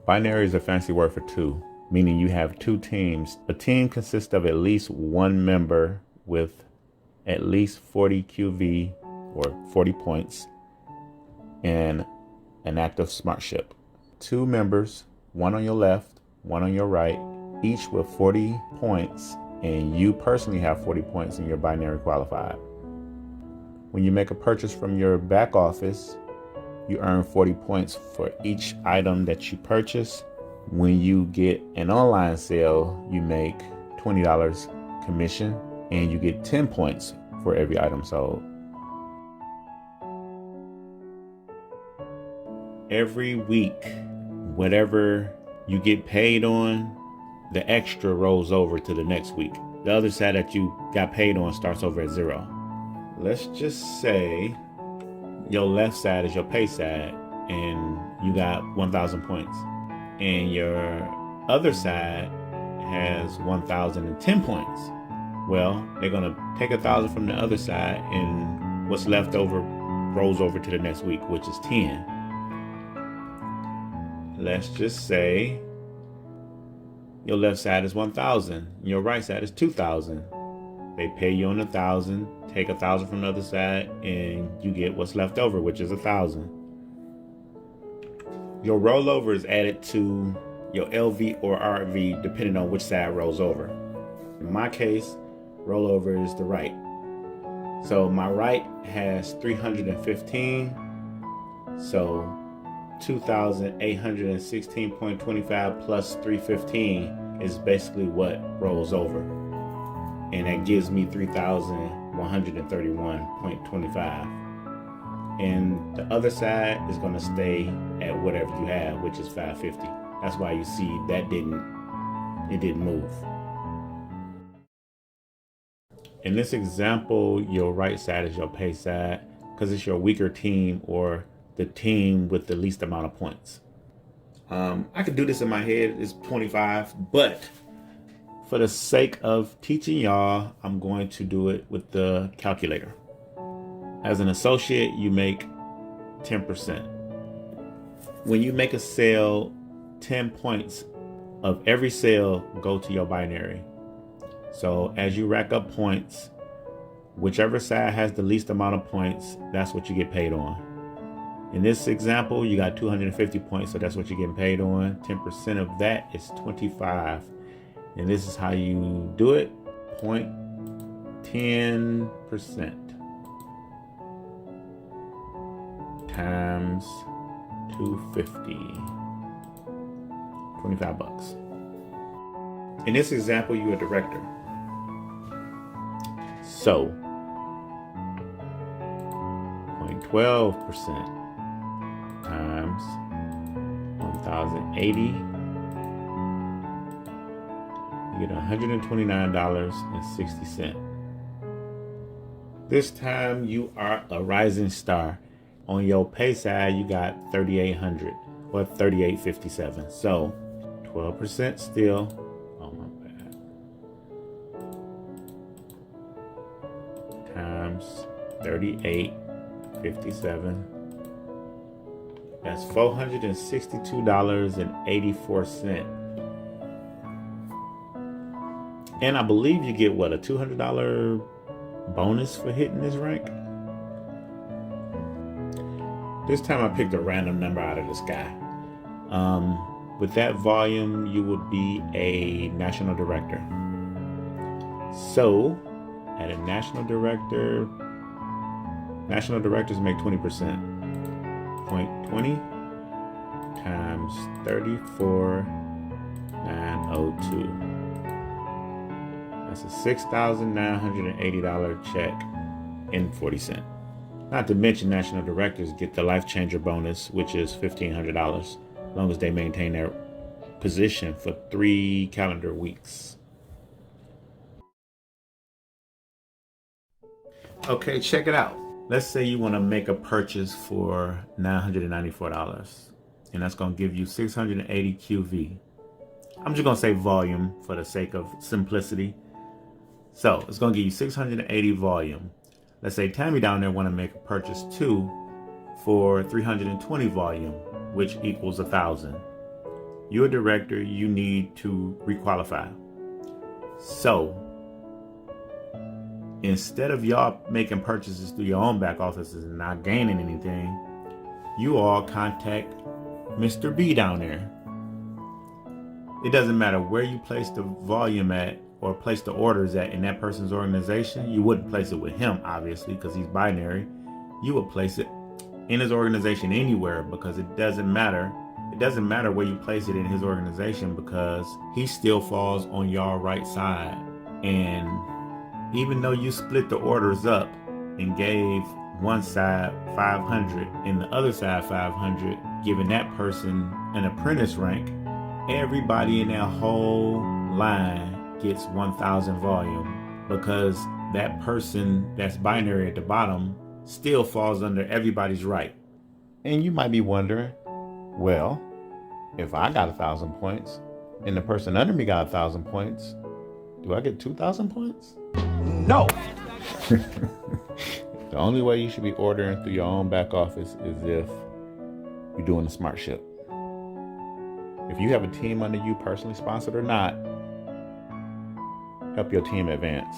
Binary is a fancy word for two, meaning you have two teams. A team consists of at least one member with at least 40 QV or 40 points and an active smartship. Two members, one on your left, one on your right, each with 40 points, and you personally have 40 points in your binary qualified. When you make a purchase from your back office, you earn 40 points for each item that you purchase. When you get an online sale, you make $20 commission and you get 10 points for every item sold. Every week, whatever you get paid on, the extra rolls over to the next week. The other side that you got paid on starts over at 0. Let's just say your left side is your pay side and you got 1,000 points. And your other side has 1,010 points. Well, they're gonna take 1,000 from the other side and what's left over rolls over to the next week, which is 10. Let's just say your left side is 1,000, your right side is 2,000. They pay you on 1,000, take 1,000 from the other side, and you get what's left over, which is 1,000. Your rollover is added to your LV or RV depending on which side rolls over. In my case, rollover is the right. So my right has 315, so 2,816.25 plus 315 is basically what rolls over. And that gives me 3,131.25. And the other side is going to stay at whatever you have, which is 550. That's why you see that it didn't move. In this example, your right side is your pay side because it's your weaker team or the team with the least amount of points. I could do this in my head, it's 25, but for the sake of teaching y'all, I'm going to do it with the calculator. As an associate, you make 10%. When you make a sale, 10 points of every sale go to your binary. So as you rack up points, whichever side has the least amount of points, that's what you get paid on. In this example, you got 250 points, so that's what you're getting paid on. 10% of that is 25. And this is how you do it. 0.10% times 250. 25 bucks. In this example, you're a director. So 0.12% times 1,080, you get $129.60. This time you are a rising star. On your pay side, you got 3,800 or 3,857. So 12% still. Oh my bad. Times 3,857. That's $462.84. And I believe you get what, a $200 bonus for hitting this rank? This time I picked a random number out of the sky. With that volume, you would be a national director. So, at a national directors make 20%. 0.20 times 34,902. That's a $6,980 check and 40 cents. Not to mention national directors get the life changer bonus, which is $1,500, as long as they maintain their position for 3 calendar weeks. Okay, check it out. Let's say you want to make a purchase for $994, and that's going to give you 680 QV. I'm just going to say volume for the sake of simplicity. So it's going to give you 680 volume. Let's say Tammy down there want to make a purchase too for 320 volume, which equals 1,000. You're a director, you need to requalify. So instead of y'all making purchases through your own back offices and not gaining anything, you all contact Mr. B down there. It doesn't matter where you place the volume at or place the orders at in that person's organization. You wouldn't place it with him, obviously, because he's binary. You would place it in his organization anywhere, because it doesn't matter. It doesn't matter where you place it in his organization, because he still falls on your right side. And even though you split the orders up and gave one side 500 and the other side 500, giving that person an apprentice rank, everybody in that whole line gets 1,000 volume, because that person that's binary at the bottom still falls under everybody's right. And you might be wondering, well, if I got 1,000 points and the person under me got 1,000 points, do I get 2,000 points? No. The only way you should be ordering through your own back office is if you're doing a smart ship. If you have a team under you, personally sponsored or not, help your team advance.